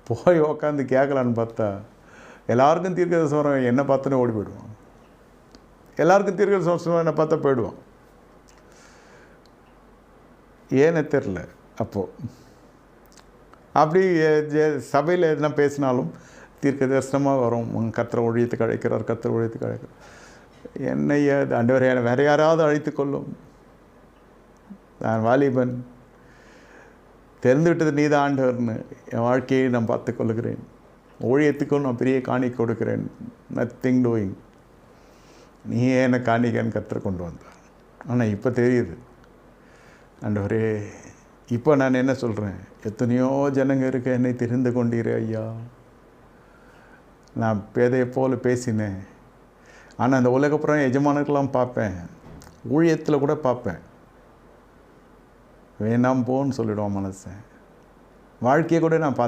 போய் உக்காந்து கேட்கலான்னு பார்த்தா எல்லாருக்கும் தீர்க்கதரிசனம் என்னை பார்த்துன்னு ஓடி போயிடுவான். எல்லாருக்கும் தீர்க்கதரிசனம் என்னை பார்த்தா போயிடுவான். ஏன்னு தெரில. அப்போது அப்படி சபையில் எதுனா பேசினாலும் தீர்க்க தரிசனமாக வரும். கர்த்தரை ஊழியத்துக்கு அழைக்கிறார், கர்த்தரை ஊழியத்துக்கு அழைக்கிறார். என்னைய ஆண்டவரே வேறு யாராவது அழைத்து கொள்ளும், நான் வாலிபன், தெரிந்து விட்டது நீ தான் ஆண்டவர்னு என் வாழ்க்கையை நான் பார்த்து கொள்ளுகிறேன். ஊழியத்துக்கும் நான் பெரிய காணிக்கை கொடுக்குறேன். Nothing doing. நீயே என்னை காணிக்கைன்னு கர்த்தரை கொண்டு வந்தார். ஆனால் இப்போ தெரியுது, ஆண்டவரே இப்போ நான் என்ன சொல்கிறேன், எத்தனையோ ஜனங்க இருக்க என்னை தெரிந்து கொண்டீரே ஐயா. நான் பேதையை போல் பேசினேன். ஆனால் அந்த உலகப்புறம் எஜமானர்களெலாம் பார்ப்பேன், ஊழியத்தில் கூட பார்ப்பேன், வேணாம் போன்னு சொல்லிவிடுவான் மனசை. வாழ்க்கையை கூட நான்